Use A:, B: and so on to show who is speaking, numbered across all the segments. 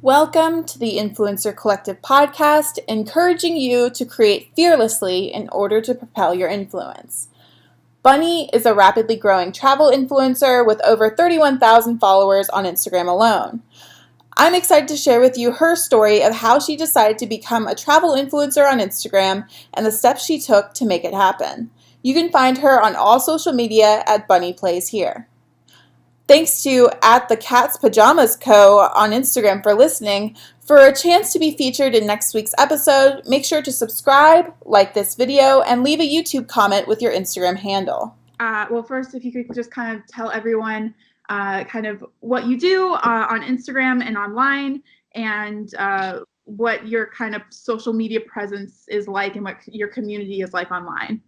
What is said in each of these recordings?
A: Welcome to the Influencer Collective podcast, encouraging you to create fearlessly in order to propel your influence. Bunny is a rapidly growing travel influencer with over 31,000 followers on Instagram alone. I'm excited to share with you her story of how she decided to become a travel influencer on Instagram and the steps she took to make it happen. You can find her on all social media at Bunny Plays Here. Thanks to at the Cat's Pajamas Co. on Instagram for listening. For a chance to be featured in next week's episode, make sure to subscribe, like this video, and leave a YouTube comment with your Instagram handle.
B: Well, first, if you could just kind of tell everyone kind of what you do on Instagram and online, and what your kind of social media presence is like and what your community is like online.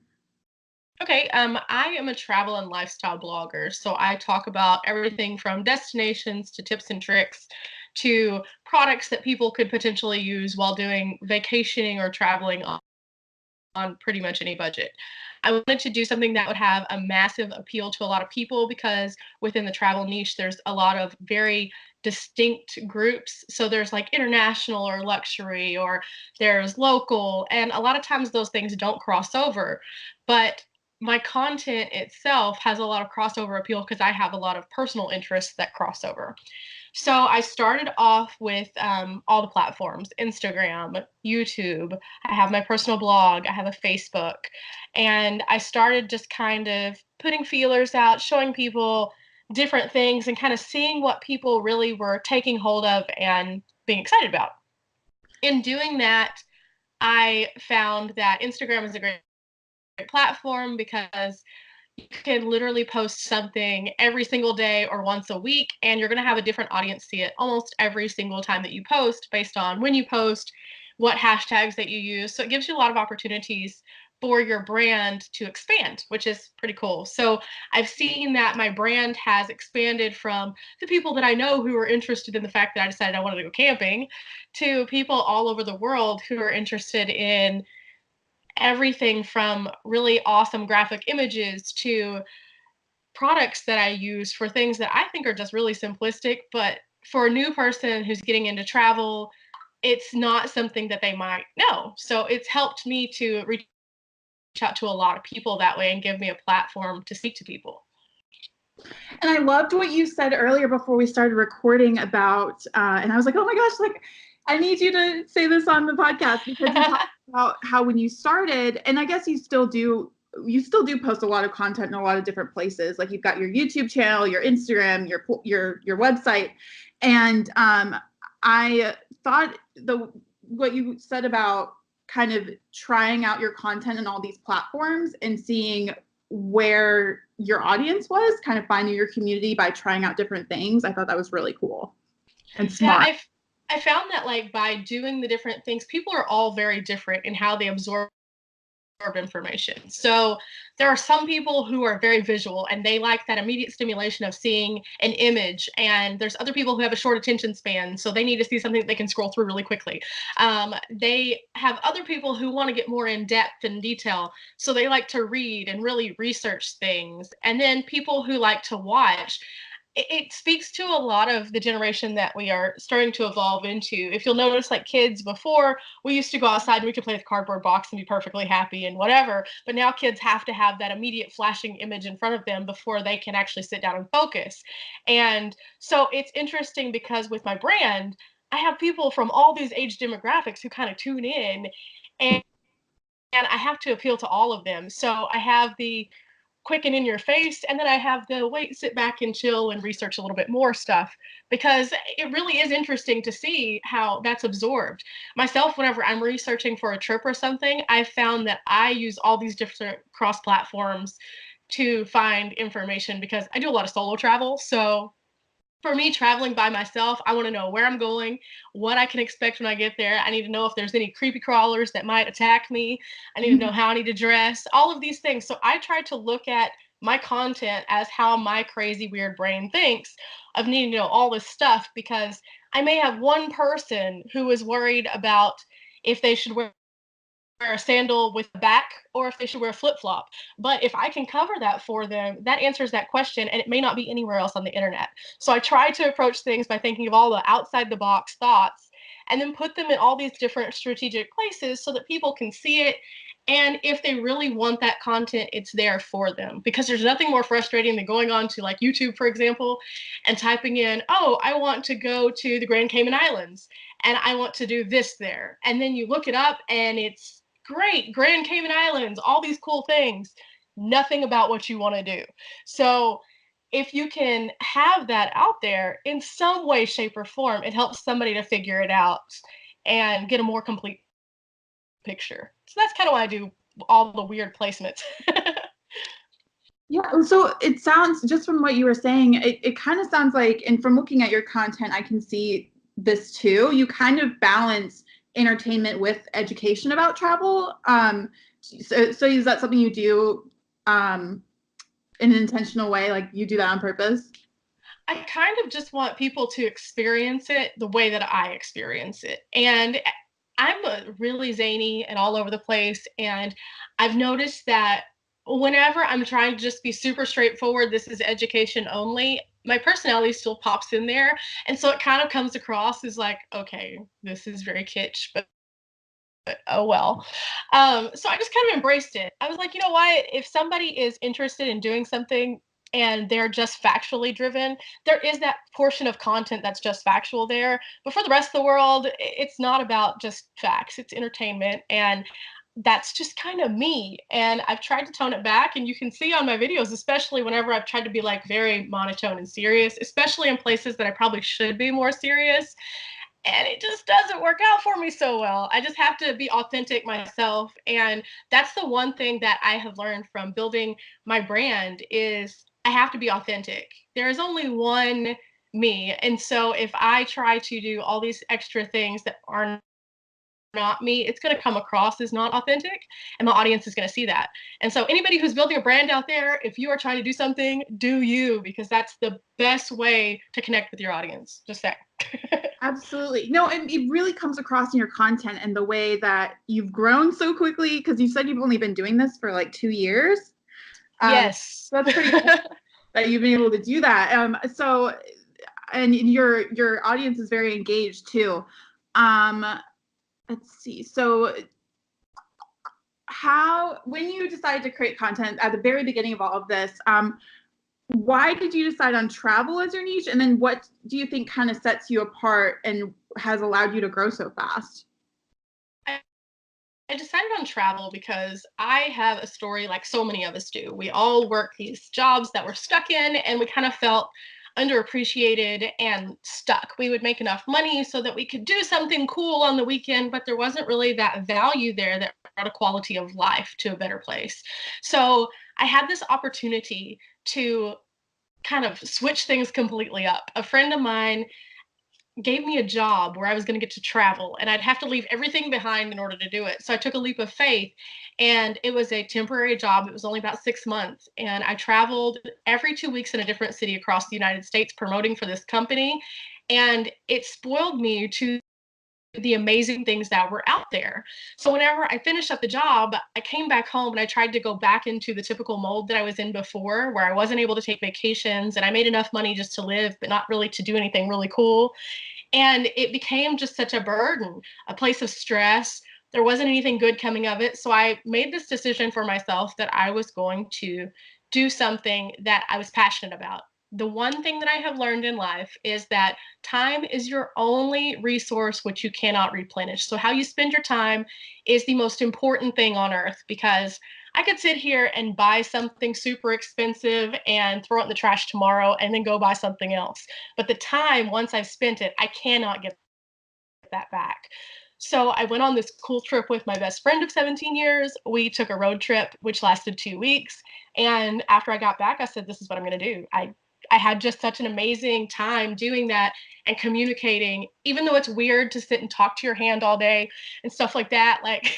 C: Okay, I am a travel and lifestyle blogger, so I talk about everything from destinations to tips and tricks to products that people could potentially use while doing vacationing or traveling on pretty much any budget. I wanted to do something that would have a massive appeal to a lot of people because within the travel niche, there's a lot of very distinct groups. So there's like international or luxury, or there's local, and a lot of times those things don't cross over. But my content itself has a lot of crossover appeal because I have a lot of personal interests that cross over. So I started off with all the platforms: Instagram, YouTube. I have my personal blog, I have a Facebook. And I started just kind of putting feelers out, showing people different things and kind of seeing what people really were taking hold of and being excited about. In doing that, I found that Instagram is a great platform because you can literally post something every single day or once a week, and you're going to have a different audience see it almost every single time that you post based on when you post, what hashtags that you use. So it gives you a lot of opportunities for your brand to expand, which is pretty cool. So I've seen that my brand has expanded from the people that I know who are interested in the fact that I decided I wanted to go camping to people all over the world who are interested in everything from really awesome graphic images to products that I use for things that I think are just really simplistic, but for a new person who's getting into travel, it's not something that they might know. So it's helped me to reach out to a lot of people that way and give me a platform to speak to people.
B: And I loved what you said earlier before we started recording about, and I was like, oh my gosh, like, I need you to say this on the podcast, because you talked about how when you started, and I guess you still do post a lot of content in a lot of different places. Like, you've got your YouTube channel, your Instagram, your website. And I thought what you said about kind of trying out your content in all these platforms and seeing where your audience was, kind of finding your community by trying out different things. I thought that was really cool and smart.
C: Yeah, I found that like by doing the different things, people are all very different in how they absorb information. So there are some people who are very visual and they like that immediate stimulation of seeing an image, and there's other people who have a short attention span, so they need to see something that they can scroll through really quickly. They have other people who want to get more in depth and detail, so they like to read and really research things. And then people who like to watch, it speaks to a lot of the generation that we are starting to evolve into. If you'll notice, like kids before, we used to go outside and we could play with cardboard box and be perfectly happy and whatever. But now kids have to have that immediate flashing image in front of them before they can actually sit down and focus. And so it's interesting because with my brand, I have people from all these age demographics who kind of tune in, and I have to appeal to all of them. So I have the quick and in your face, and then I have the wait, sit back and chill and research a little bit more stuff, because it really is interesting to see how that's absorbed. Myself, whenever I'm researching for a trip or something, I've found that I use all these different cross platforms to find information because I do a lot of solo travel. So for me, traveling by myself, I want to know where I'm going, what I can expect when I get there. I need to know if there's any creepy crawlers that might attack me. I need to know how I need to dress, all of these things. So I try to look at my content as how my crazy, weird brain thinks of needing to know all this stuff, because I may have one person who is worried about if they should wear wear a sandal with a back or if they should wear a flip-flop. But if I can cover that for them, that answers that question, and it may not be anywhere else on the internet. So I try to approach things by thinking of all the outside the box thoughts and then put them in all these different strategic places so that people can see it. And if they really want that content, it's there for them, because there's nothing more frustrating than going on to like YouTube, for example, and typing in, oh, I want to go to the Grand Cayman Islands and I want to do this there. And then you look it up and it's great, Grand Cayman Islands, all these cool things, nothing about what you want to do. So if you can have that out there in some way, shape, or form, it helps somebody to figure it out and get a more complete picture. So that's kind of why I do all the weird placements.
B: Yeah, so it sounds, just from what you were saying, it kind of sounds like, and from looking at your content, I can see this too. You kind of balance entertainment with education about travel. So is that something you do in an intentional way? Like you do that on purpose?
C: I kind of just want people to experience it the way that I experience it. And I'm really zany and all over the place. And I've noticed that whenever I'm trying to just be super straightforward, this is education only, my personality still pops in there. And so it kind of comes across as like, okay, this is very kitsch, but oh well. So I just kind of embraced it. I was like, you know what? If somebody is interested in doing something and they're just factually driven, there is that portion of content that's just factual there. But for the rest of the world, it's not about just facts, it's entertainment. And that's just kind of me. And I've tried to tone it back. And you can see on my videos, especially whenever I've tried to be like very monotone and serious, especially in places that I probably should be more serious, and it just doesn't work out for me so well. I just have to be authentic myself, and that's the one thing that I have learned from building my brand is I have to be authentic. There is only one me, and so if I try to do all these extra things that are not me, it's going to come across as not authentic, and my audience is going to see that. And so anybody who's building a brand out there, if you are trying to do something, do you, because that's the best way to connect with your audience. Just saying.
B: Absolutely. No, and it really comes across in your content and the way that you've grown so quickly, because you said you've only been doing this for like 2 years.
C: Yes.
B: So that's pretty cool that you've been able to do that. So, and your audience is very engaged too. Let's see. So when you decided to create content at the very beginning of all of this, why did you decide on travel as your niche? And then what do you think kind of sets you apart and has allowed you to grow so fast?
C: I decided on travel because I have a story like so many of us do. We all work these jobs that we're stuck in, and we kind of felt underappreciated and stuck. We would make enough money so that we could do something cool on the weekend, but there wasn't really that value there that brought a quality of life to a better place. So I had this opportunity to kind of switch things completely up. A friend of mine gave me a job where I was going to get to travel, and I'd have to leave everything behind in order to do it. So I took a leap of faith, and it was a temporary job. It was only about 6 months, and I traveled every 2 weeks in a different city across the United States promoting for this company. And it spoiled me to the amazing things that were out there. So whenever I finished up the job, I came back home and I tried to go back into the typical mold that I was in before, where I wasn't able to take vacations and I made enough money just to live, but not really to do anything really cool. And it became just such a burden, a place of stress. There wasn't anything good coming of it. So I made this decision for myself that I was going to do something that I was passionate about. The one thing that I have learned in life is that time is your only resource which you cannot replenish. So, how you spend your time is the most important thing on earth, because I could sit here and buy something super expensive and throw it in the trash tomorrow and then go buy something else. But the time, once I've spent it, I cannot get that back. So I went on this cool trip with my best friend of 17 years. We took a road trip, which lasted 2 weeks. And after I got back, I said, this is what I'm going to do. I had just such an amazing time doing that and communicating, even though it's weird to sit and talk to your hand all day and stuff like that. Like,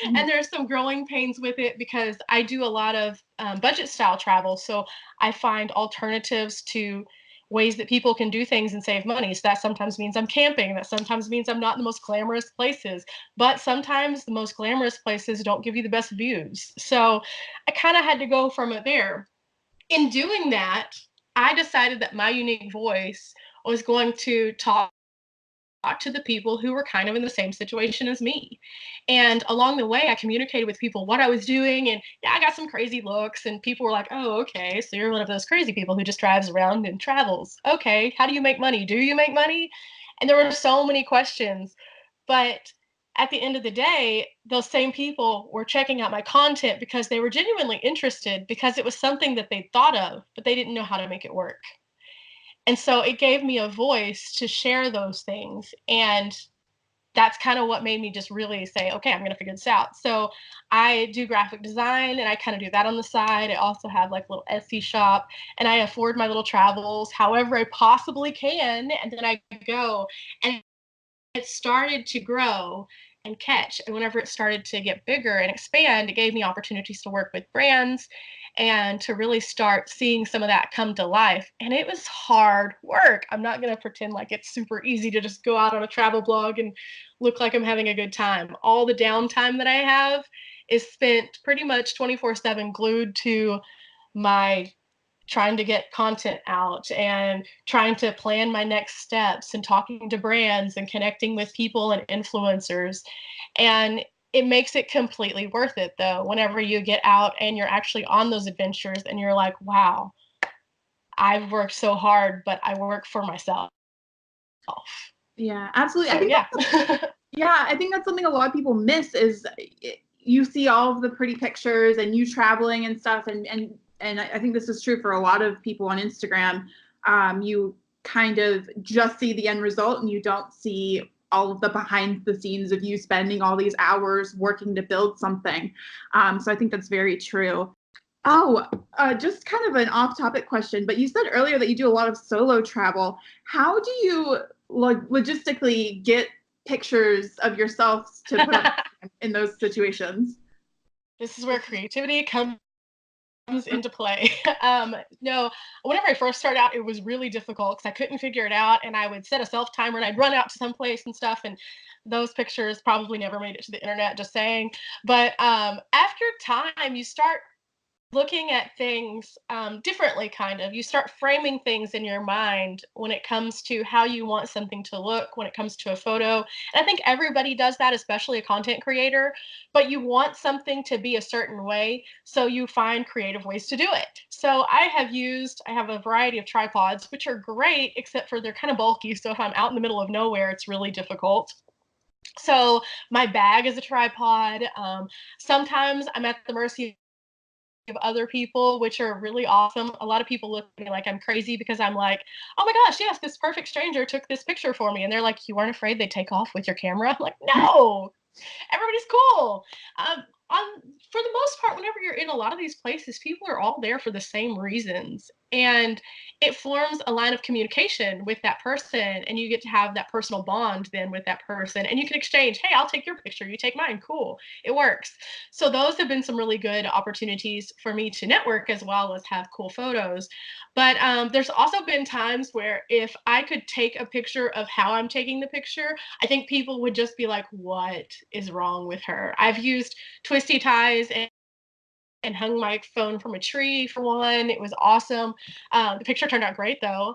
C: and there's some growing pains with it because I do a lot of budget style travel. So I find alternatives to ways that people can do things and save money. So that sometimes means I'm camping. That sometimes means I'm not in the most glamorous places. But sometimes the most glamorous places don't give you the best views. So I kind of had to go from it there. In doing that, I decided that my unique voice was going to talk to the people who were kind of in the same situation as me. And along the way, I communicated with people what I was doing. And yeah, I got some crazy looks, and people were like, oh, okay, so you're one of those crazy people who just drives around and travels. Okay, how do you make money? Do you make money? And there were so many questions. But at the end of the day, those same people were checking out my content because they were genuinely interested, because it was something that they thought of, but they didn't know how to make it work. And so it gave me a voice to share those things. And that's kind of what made me just really say, okay, I'm going to figure this out. So I do graphic design, and I kind of do that on the side. I also have like a little Etsy shop, and I afford my little travels however I possibly can. And then I go, and it started to grow and catch. And whenever it started to get bigger and expand, it gave me opportunities to work with brands and to really start seeing some of that come to life. And it was hard work. I'm not going to pretend like it's super easy to just go out on a travel blog and look like I'm having a good time. All the downtime that I have is spent pretty much 24/7 glued to my trying to get content out and trying to plan my next steps and talking to brands and connecting with people and influencers. And it makes it completely worth it, though, whenever you get out and you're actually on those adventures and you're like, wow, I've worked so hard, but I work for myself.
B: Yeah, absolutely.
C: So, yeah.
B: I think that's something a lot of people miss is you see all of the pretty pictures and you traveling and stuff, and I think this is true for a lot of people on Instagram. You kind of just see the end result, and you don't see all of the behind the scenes of you spending all these hours working to build something. So I think that's very true. Oh, just kind of an off-topic question, but you said earlier that you do a lot of solo travel. How do you logistically get pictures of yourself to put up in those situations?
C: This is where creativity comes into play. No, whenever I first started out, it was really difficult because I couldn't figure it out, and I would set a self timer and I'd run out to some place and stuff, and those pictures probably never made it to the internet. Just saying. But after time, you start looking at things differently, kind of. You start framing things in your mind when it comes to how you want something to look, when it comes to a photo. And I think everybody does that, especially a content creator. But you want something to be a certain way, so you find creative ways to do it. So I have a variety of tripods, which are great, except for they're kind of bulky. So if I'm out in the middle of nowhere, it's really difficult. So my bag is a tripod. Sometimes I'm at the mercy of other people, which are really awesome. A lot of people look at me like I'm crazy because I'm like, oh my gosh, yes, this perfect stranger took this picture for me. And they're like, you weren't afraid they'd take off with your camera? I'm like, no, everybody's cool. Um, on for the most part, whenever you're in a lot of these places, people are all there for the same reasons, and it forms a line of communication with that person, and you get to have that personal bond then with that person, and you can exchange, hey, I'll take your picture, you take mine, cool, it works. So those have been some really good opportunities for me to network as well as have cool photos. But there's also been times where if I could take a picture of how I'm taking the picture, I think people would just be like, what is wrong with her? I've used twisty ties and hung my phone from a tree for one. It was awesome. The picture turned out great though.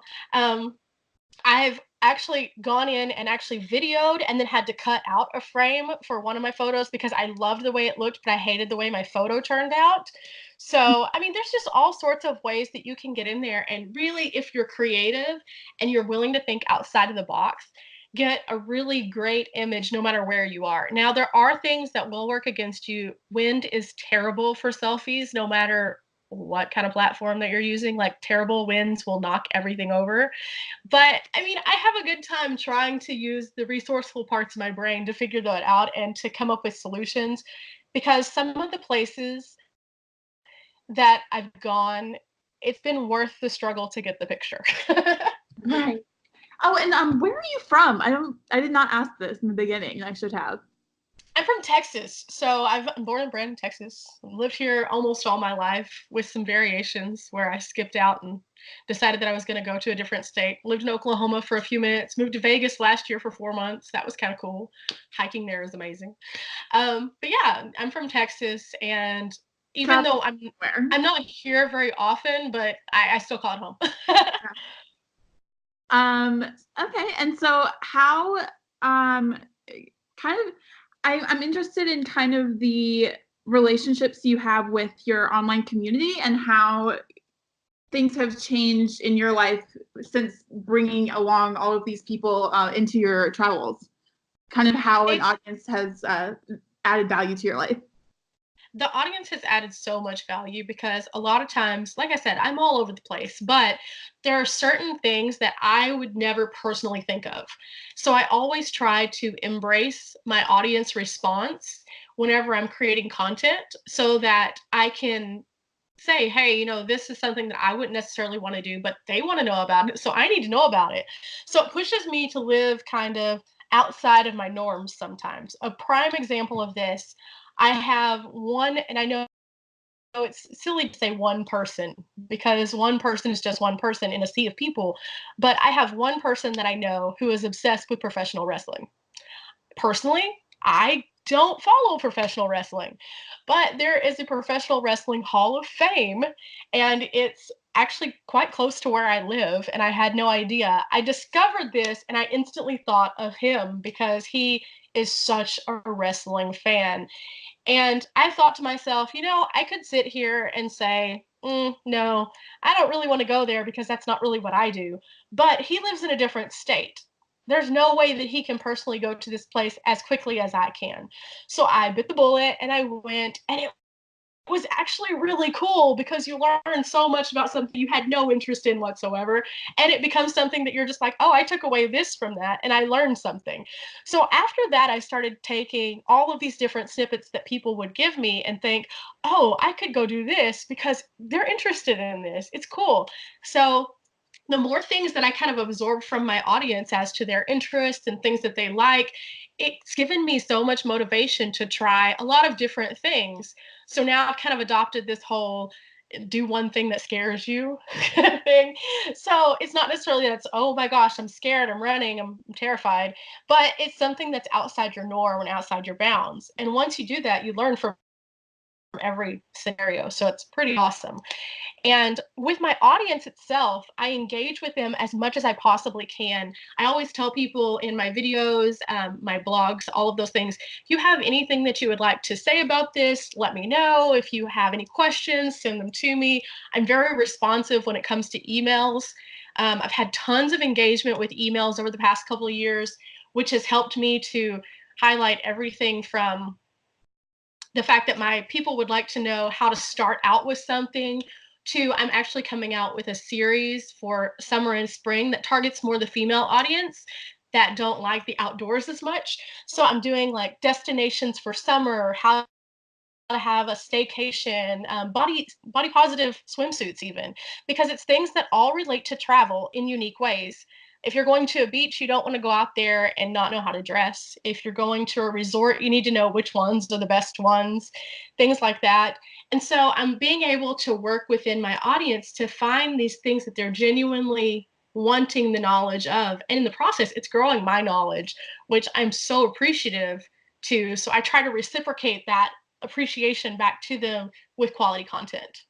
C: I've actually gone in and actually videoed and then had to cut out a frame for one of my photos because I loved the way it looked, but I hated the way my photo turned out. So, I mean, there's just all sorts of ways that you can get in there. And really, if you're creative and you're willing to think outside of the box, get a really great image no matter where you are. Now, there are things that will work against you. Wind is terrible for selfies, no matter what kind of platform that you're using. Like, terrible winds will knock everything over. But I mean, I have a good time trying to use the resourceful parts of my brain to figure that out and to come up with solutions, because some of the places that I've gone, it's been worth the struggle to get the picture.
B: Right. Oh, and where are you from? I did not ask this in the beginning. I should have.
C: I'm from Texas, so I'm born and bred in Texas. Lived here almost all my life with some variations where I skipped out and decided that I was going to go to a different state. Lived in Oklahoma for a few minutes, moved to Vegas last year for 4 months. That was kind of cool. Hiking there is amazing. But yeah, I'm from Texas, and even though I'm not here very often, but I still call it home.
B: Okay, and so how kind of I'm interested in kind of the relationships you have with your online community and how things have changed in your life since bringing along all of these people into your travels. Kind of how an audience has added value to your life.
C: The audience has added so much value because a lot of times, like I said, I'm all over the place, but there are certain things that I would never personally think of. So I always try to embrace my audience response whenever I'm creating content so that I can say, hey, this is something that I wouldn't necessarily want to do, but they want to know about it. So I need to know about it. So it pushes me to live kind of outside of my norms sometimes. A prime example of this, I have one, and I know it's silly to say one person because one person is just one person in a sea of people, but I have one person that I know who is obsessed with professional wrestling. Personally, I don't follow professional wrestling, but there is a professional wrestling hall of fame, and it's actually quite close to where I live, and I had no idea. I discovered this and I instantly thought of him because he is such a wrestling fan. And I thought to myself, I could sit here and say, no, I don't really want to go there because that's not really what I do. But he lives in a different state. There's no way that he can personally go to this place as quickly as I can. So I bit the bullet and I went, and it was actually really cool because you learn so much about something you had no interest in whatsoever. And it becomes something that you're just like, oh, I took away this from that and I learned something. So after that, I started taking all of these different snippets that people would give me and think, oh, I could go do this because they're interested in this. It's cool. So the more things that I kind of absorb from my audience as to their interests and things that they like, it's given me so much motivation to try a lot of different things. So now I've kind of adopted this whole do one thing that scares you thing. So it's not necessarily that's, oh my gosh, I'm scared, I'm running, I'm terrified, but it's something that's outside your norm and outside your bounds. And once you do that, you learn from every scenario. So it's pretty awesome. And with my audience itself, I engage with them as much as I possibly can. I always tell people in my videos, my blogs, all of those things, if you have anything that you would like to say about this, let me know. If you have any questions, send them to me. I'm very responsive when it comes to emails. I've had tons of engagement with emails over the past couple of years, which has helped me to highlight everything from the fact that my people would like to know how to start out with something to I'm actually coming out with a series for summer and spring that targets more the female audience that don't like the outdoors as much. So I'm doing like destinations for summer, how to have a staycation, body positive swimsuits even, because it's things that all relate to travel in unique ways. If you're going to a beach, you don't want to go out there and not know how to dress. If you're going to a resort, you need to know which ones are the best ones, things like that. And so I'm being able to work within my audience to find these things that they're genuinely wanting the knowledge of. And in the process, it's growing my knowledge, which I'm so appreciative to. So I try to reciprocate that appreciation back to them with quality content.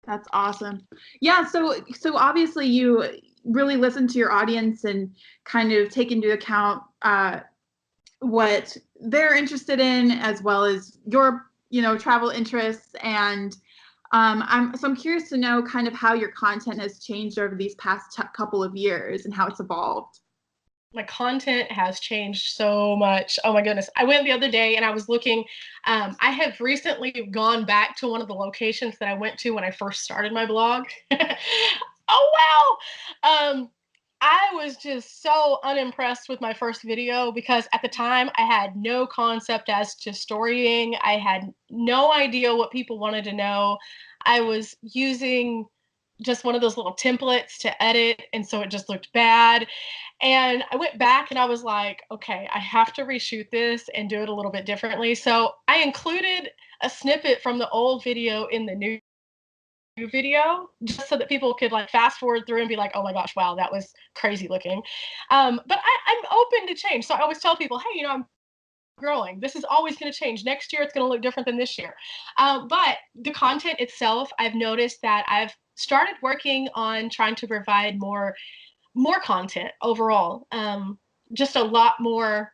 B: That's awesome. Yeah, so obviously you really listen to your audience and kind of take into account what they're interested in as well as your travel interests. And I'm curious to know kind of how your content has changed over these past couple of years and how it's evolved.
C: My content has changed so much. Oh my goodness. I went the other day and I was looking. I have recently gone back to one of the locations that I went to when I first started my blog. Oh, wow. I was just so unimpressed with my first video because at the time I had no concept as to storying. I had no idea what people wanted to know. I was using just one of those little templates to edit, and so it just looked bad. And I went back and I was like, okay, I have to reshoot this and do it a little bit differently. So I included a snippet from the old video in the new video just so that people could like fast forward through and be like, oh my gosh, wow, that was crazy looking. But I'm open to change. So I always tell people, hey, I'm growing. This is always going to change. Next year, it's going to look different than this year. But the content itself, I've noticed that I've started working on trying to provide more content overall. Just a lot more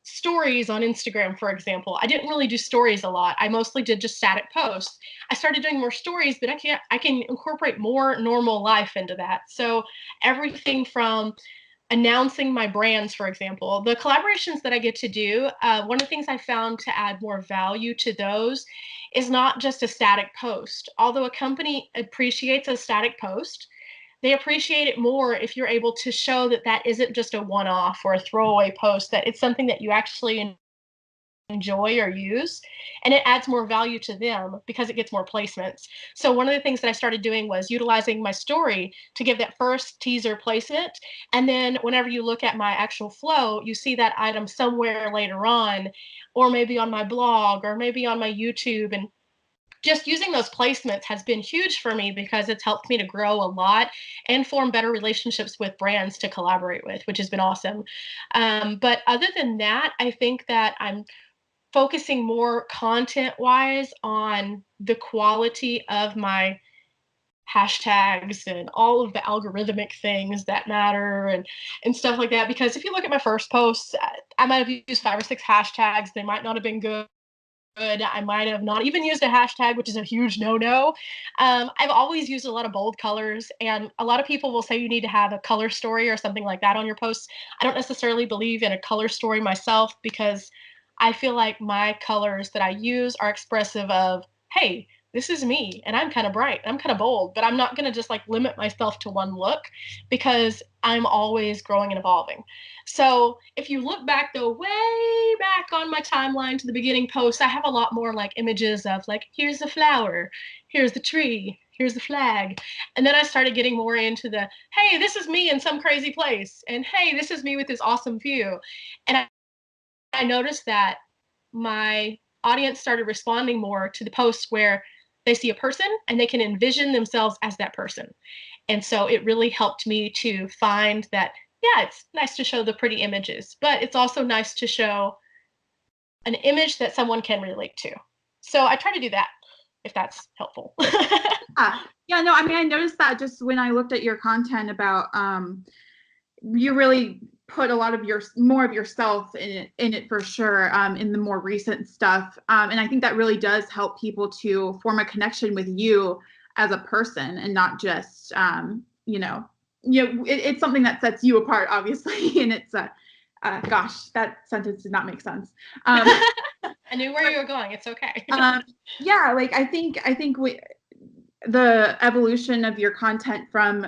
C: stories on Instagram, for example. I didn't really do stories a lot. I mostly did just static posts. I started doing more stories, but I can incorporate more normal life into that. So everything from announcing my brands, for example, the collaborations that I get to do, one of the things I found to add more value to those is not just a static post. Although a company appreciates a static post, they appreciate it more if you're able to show that that isn't just a one-off or a throwaway post, that it's something that you actually enjoy or use, and it adds more value to them because it gets more placements. So one of the things that I started doing was utilizing my story to give that first teaser placement, and then whenever you look at my actual flow, you see that item somewhere later on, or maybe on my blog, or maybe on my YouTube. And just using those placements has been huge for me because it's helped me to grow a lot and form better relationships with brands to collaborate with, which has been awesome. But other than that, I think that I'm focusing more content wise on the quality of my hashtags and all of the algorithmic things that matter, and stuff like that. Because if you look at my first posts, I might have used 5 or 6 hashtags. They might not have been good. I might have not even used a hashtag, which is a huge no-no. I've always used a lot of bold colors, and a lot of people will say you need to have a color story or something like that on your posts. I don't necessarily believe in a color story myself because I feel like my colors that I use are expressive of, hey, this is me, and I'm kind of bright, I'm kind of bold, but I'm not going to just like limit myself to one look because I'm always growing and evolving. So if you look back though, way back on my timeline to the beginning posts, I have a lot more like images of like, here's the flower, here's the tree, here's the flag. And then I started getting more into the, hey, this is me in some crazy place. And hey, this is me with this awesome view. And I noticed that my audience started responding more to the posts where they see a person and they can envision themselves as that person. And so it really helped me to find that, yeah, it's nice to show the pretty images, but it's also nice to show an image that someone can relate to. So I try to do that, if that's helpful.
B: Yeah, no, I mean, I noticed that just when I looked at your content about, you really put a lot of more of yourself in it for sure, in the more recent stuff. And I think that really does help people to form a connection with you as a person and not just, it's something that sets you apart, obviously. And it's gosh, that sentence did not make sense.
C: I knew where you were going. It's okay.
B: Yeah, like I think the evolution of your content from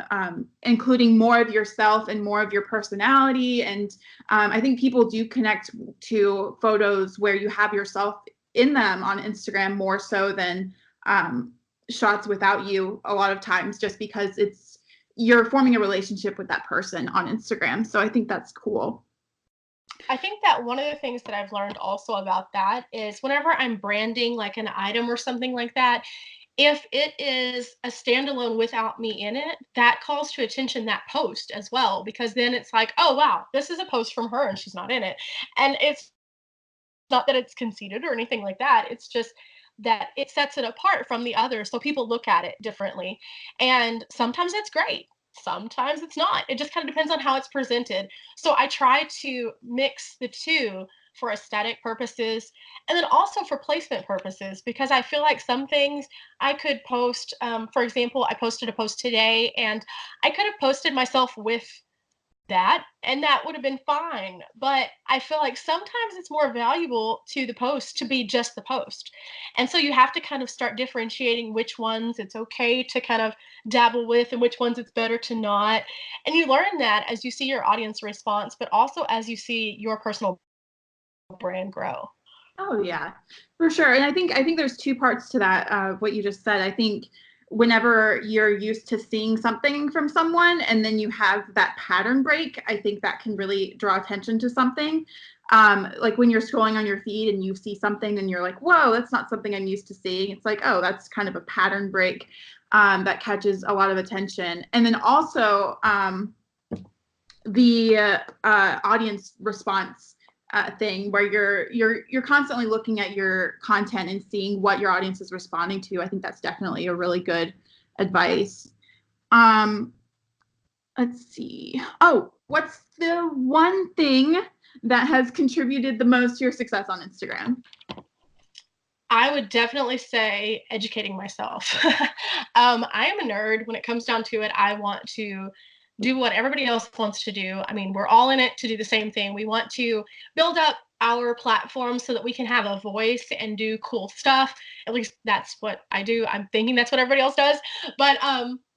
B: including more of yourself and more of your personality. And I think people do connect to photos where you have yourself in them on Instagram more so than shots without you a lot of times, just because you're forming a relationship with that person on Instagram. So I think that's cool.
C: I think that one of the things that I've learned also about that is whenever I'm branding like an item or something like that, if it is a standalone without me in it, that calls to attention that post as well, because then it's like, oh, wow, this is a post from her and she's not in it. And it's not that it's conceited or anything like that. It's just that it sets it apart from the others. So people look at it differently. And sometimes it's great. Sometimes it's not. It just kind of depends on how it's presented. So I try to mix the two for aesthetic purposes and then also for placement purposes, because I feel like some things I could post. For example, I posted a post today and I could have posted myself with that and that would have been fine, but I feel like sometimes it's more valuable to the post to be just the post. And so you have to kind of start differentiating which ones it's okay to kind of dabble with and which ones it's better to not. And you learn that as you see your audience response, but also as you see your personal brand grow.
B: Oh yeah, for sure. And I think there's two parts to that, what you just said. I think whenever you're used to seeing something from someone and then you have that pattern break, I think that can really draw attention to something. Like when you're scrolling on your feed and you see something and you're like, whoa, that's not something I'm used to seeing. It's like, oh, that's kind of a pattern break that catches a lot of attention. And then also the audience response thing where you're constantly looking at your content and seeing what your audience is responding to. I think that's definitely a really good advice. Let's see. Oh, what's the one thing that has contributed the most to your success on Instagram?
C: I would definitely say educating myself. I am a nerd. When it comes down to it, I want to do what everybody else wants to do. I mean, we're all in it to do the same thing. We want to build up our platform so that we can have a voice and do cool stuff. At least that's what I do. I'm thinking that's what everybody else does. But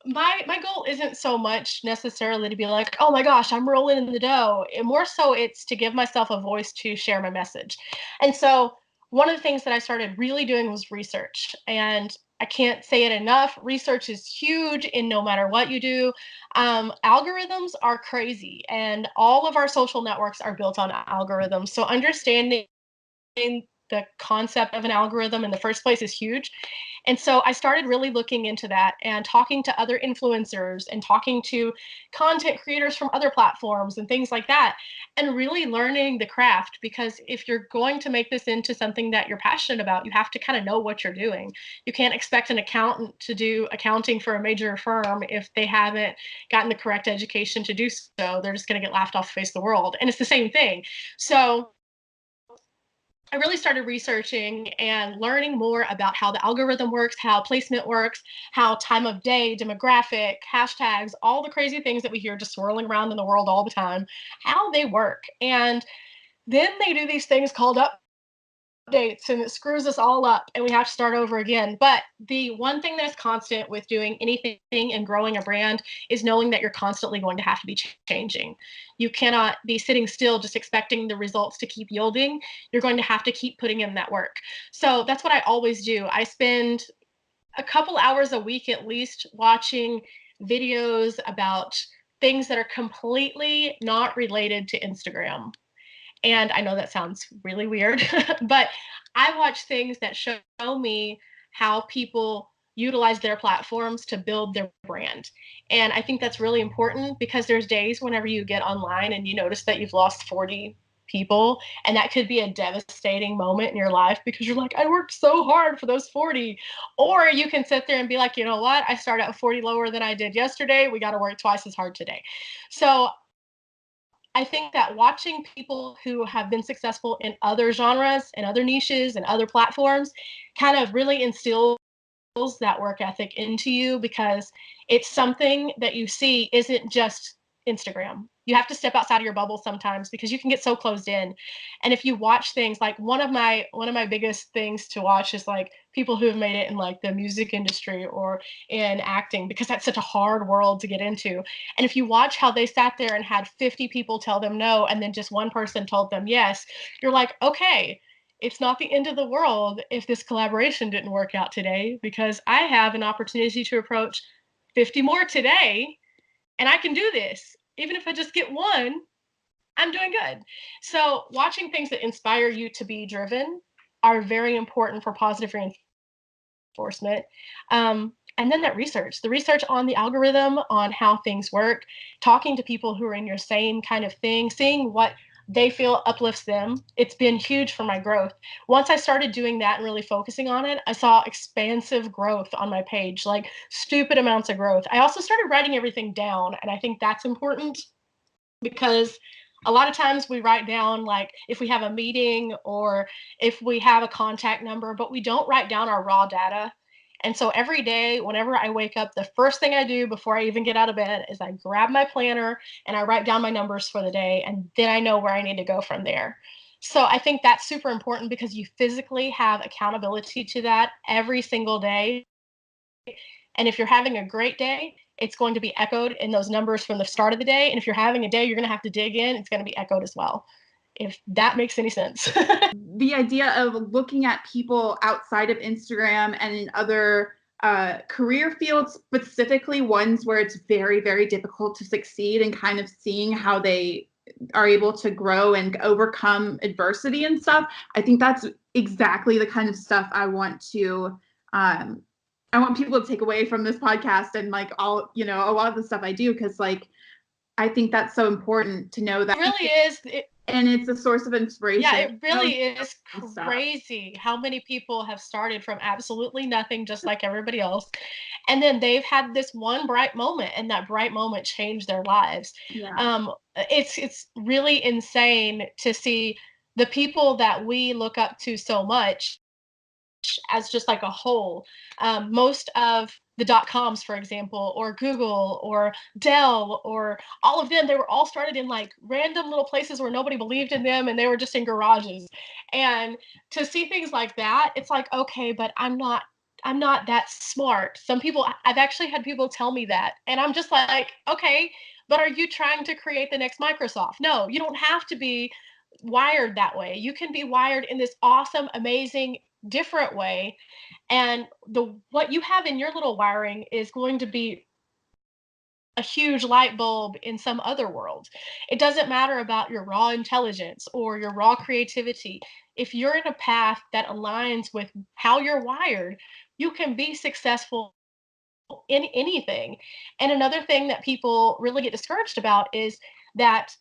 C: my goal isn't so much necessarily to be like, oh my gosh, I'm rolling in the dough. And more so it's to give myself a voice to share my message. And so one of the things that I started really doing was research. And I can't say it enough. Research is huge in no matter what you do. Algorithms are crazy, and all of our social networks are built on algorithms. So understanding the concept of an algorithm in the first place is huge. And so I started really looking into that and talking to other influencers and talking to content creators from other platforms and things like that, and really learning the craft. Because if you're going to make this into something that you're passionate about, you have to kind of know what you're doing. You can't expect an accountant to do accounting for a major firm if they haven't gotten the correct education to do so. They're just going to get laughed off the face of the world. And it's the same thing. So I really started researching and learning more about how the algorithm works, how placement works, how time of day, demographic, hashtags, all the crazy things that we hear just swirling around in the world all the time, how they work. And then they do these things called updates, and it screws us all up and we have to start over again. But the one thing that's constant with doing anything and growing a brand is knowing that you're constantly going to have to be changing. You cannot be sitting still just expecting the results to keep yielding. You're going to have to keep putting in that work. So that's what I always do. I spend a couple hours a week at least watching videos about things that are completely not related to Instagram. And I know that sounds really weird, but I watch things that show me how people utilize their platforms to build their brand. And I think that's really important because there's days whenever you get online and you notice that you've lost 40 people, and that could be a devastating moment in your life because you're like, I worked so hard for those 40. Or you can sit there and be like, you know what? I started at 40 lower than I did yesterday. We got to work twice as hard today. So I think that watching people who have been successful in other genres and other niches and other platforms kind of really instills that work ethic into you, because it's something that you see isn't just Instagram. You have to step outside of your bubble sometimes because you can get so closed in. And if you watch things like one of my biggest things to watch is like people who have made it in like the music industry or in acting, because that's such a hard world to get into. And if you watch how they sat there and had 50 people tell them no and then just one person told them yes, you're like, okay, it's not the end of the world if this collaboration didn't work out today, because I have an opportunity to approach 50 more today and I can do this. Even if I just get one, I'm doing good. So, watching things that inspire you to be driven are very important for positive reinforcement. And then that research, the research on the algorithm, on how things work, talking to people who are in your same kind of thing, seeing what they feel uplifts them. It's been huge for my growth. Once I started doing that and really focusing on it, I saw expansive growth on my page, like stupid amounts of growth. I also started writing everything down, and I think that's important because a lot of times we write down like if we have a meeting or if we have a contact number, but we don't write down our raw data. And so every day, whenever I wake up, the first thing I do before I even get out of bed is I grab my planner and I write down my numbers for the day, and then I know where I need to go from there. So I think that's super important because you physically have accountability to that every single day. And if you're having a great day, it's going to be echoed in those numbers from the start of the day. And if you're having a day you're going to have to dig in, it's going to be echoed as well. If that makes any sense.
B: The idea of looking at people outside of Instagram and in other career fields, specifically ones where it's very, very difficult to succeed, and kind of seeing how they are able to grow and overcome adversity and stuff. I think that's exactly the kind of stuff I want people to take away from this podcast, and like all, a lot of the stuff I do, because like I think that's so important to know that.
C: It really is.
B: And it's a source of inspiration.
C: Yeah, it really is crazy how many people have started from absolutely nothing, just like everybody else. And then they've had this one bright moment, and that bright moment changed their lives.
B: Yeah.
C: It's really insane to see the people that we look up to so much as just like a whole. Most of the .coms, for example, or Google or Dell or all of them, they were all started in like random little places where nobody believed in them, and they were just in garages. And to see things like that, it's like, okay, but I'm not that smart. I've actually had people tell me that, and I'm just like, okay, but are you trying to create the next Microsoft? No, you don't have to be wired that way. You can be wired in this awesome, amazing, different way, and what you have in your little wiring is going to be a huge light bulb in some other world. It doesn't matter about your raw intelligence or your raw creativity. If you're in a path that aligns with how you're wired, you can be successful in anything. And another thing that people really get discouraged about is that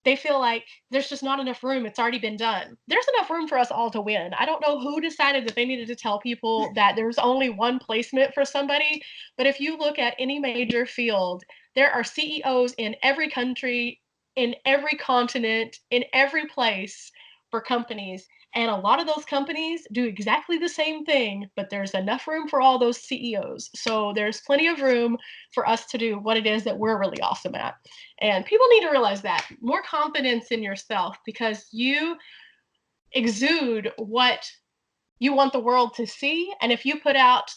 C: they feel like there's just not enough room. It's already been done. There's enough room for us all to win. I don't know who decided that they needed to tell people that there's only one placement for somebody, but if you look at any major field, there are CEOs in every country, in every continent, in every place for companies. And a lot of those companies do exactly the same thing, but there's enough room for all those CEOs. So there's plenty of room for us to do what it is that we're really awesome at. And people need to realize that. More confidence in yourself, because you exude what you want the world to see. And if you put out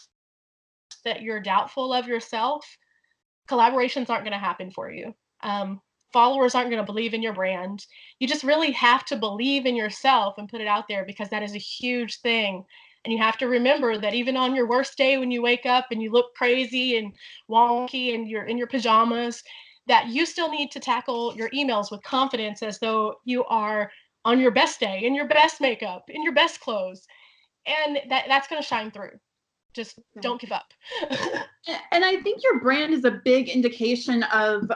C: that you're doubtful of yourself, collaborations aren't going to happen for you. Followers aren't going to believe in your brand. You just really have to believe in yourself and put it out there, because that is a huge thing. And you have to remember that even on your worst day, when you wake up and you look crazy and wonky and you're in your pajamas, that you still need to tackle your emails with confidence, as though you are on your best day, in your best makeup, in your best clothes. And that's going to shine through. Just don't give up.
B: And I think your brand is a big indication of,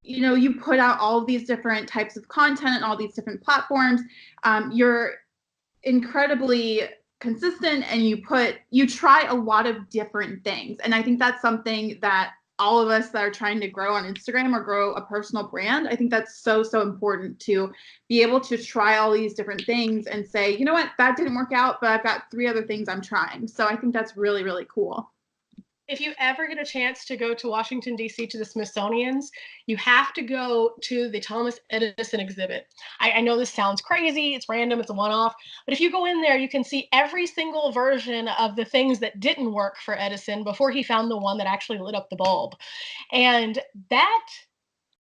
B: you put out all these different types of content and all these different platforms. You're incredibly consistent, and you try a lot of different things. And I think that's something that all of us that are trying to grow on Instagram or grow a personal brand, I think that's so, so important to be able to try all these different things and say, you know what, that didn't work out, but I've got 3 other things I'm trying. So I think that's really, really cool.
C: If you ever get a chance to go to Washington, D.C. to the Smithsonian's, you have to go to the Thomas Edison exhibit. I know this sounds crazy, it's random, it's a one-off, but if you go in there, you can see every single version of the things that didn't work for Edison before he found the one that actually lit up the bulb. And that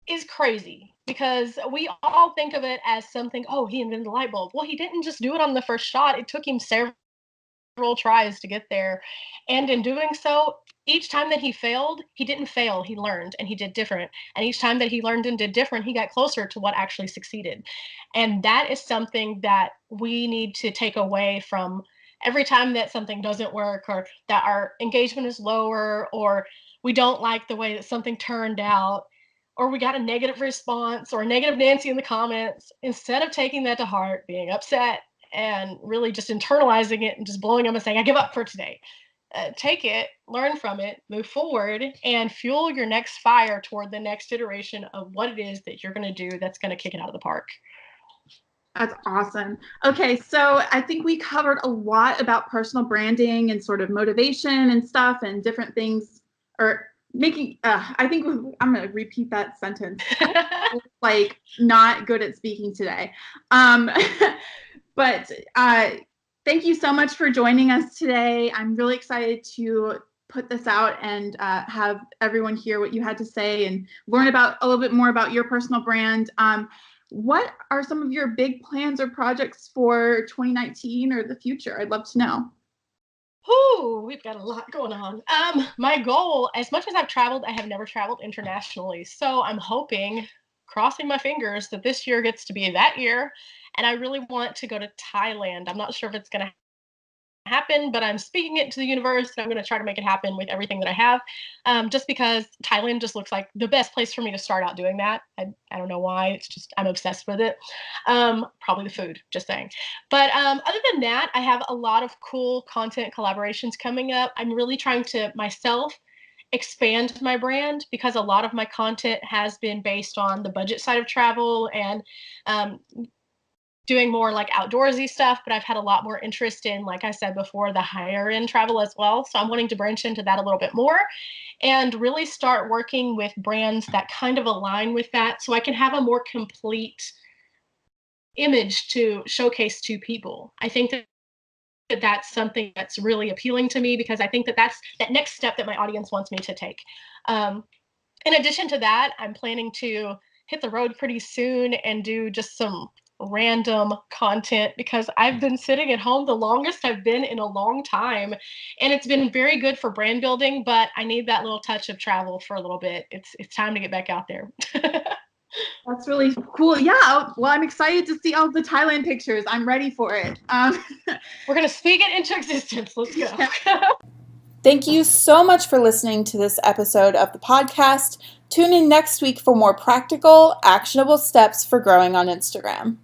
C: is crazy, because we all think of it as something, oh, he invented the light bulb. Well, he didn't just do it on the first shot. It took him several tries to get there. And in doing so, each time that he failed, he didn't fail, he learned and he did different. And each time that he learned and did different, he got closer to what actually succeeded. And that is something that we need to take away from every time that something doesn't work, or that our engagement is lower, or we don't like the way that something turned out, or we got a negative response or a negative Nancy in the comments. Instead of taking that to heart, being upset, and really just internalizing it and just blowing up and saying, I give up for today. Take it, learn from it, move forward, and fuel your next fire toward the next iteration of what it is that you're going to do that's going to kick it out of the park.
B: That's awesome. Okay, so I think we covered a lot about personal branding and sort of motivation and stuff and different things, or making, I think I'm going to repeat that sentence. Like, not good at speaking today. But thank you so much for joining us today. I'm really excited to put this out and have everyone hear what you had to say and learn about a little bit more about your personal brand. What are some of your big plans or projects for 2019 or the future? I'd love to know.
C: Whew, we've got a lot going on. My goal, as much as I've traveled, I have never traveled internationally. So I'm hoping, crossing my fingers, that this year gets to be that year. And I really want to go to Thailand. I'm not sure if it's going to happen, but I'm speaking it to the universe and I'm going to try to make it happen with everything that I have. Just because Thailand just looks like the best place for me to start out doing that. I don't know why. It's just, I'm obsessed with it. Probably the food, just saying. But other than that, I have a lot of cool content collaborations coming up. I'm really trying to myself expand my brand because a lot of my content has been based on the budget side of travel and um, doing more like outdoorsy stuff, but I've had a lot more interest in, like I said before, the higher end travel as well. So I'm wanting to branch into that a little bit more and really start working with brands that kind of align with that so I can have a more complete image to showcase to people. I think that that's something that's really appealing to me because I think that that's that next step that my audience wants me to take. In addition to that, I'm planning to hit the road pretty soon and do just some random content because I've been sitting at home the longest I've been in a long time. And it's been very good for brand building, but I need that little touch of travel for a little bit. It's time to get back out there.
B: That's really cool. Yeah. Well, I'm excited to see all the Thailand pictures. I'm ready for it.
C: We're going to speak it into existence. Let's go.
A: Thank you so much for listening to this episode of the podcast. Tune in next week for more practical, actionable steps for growing on Instagram.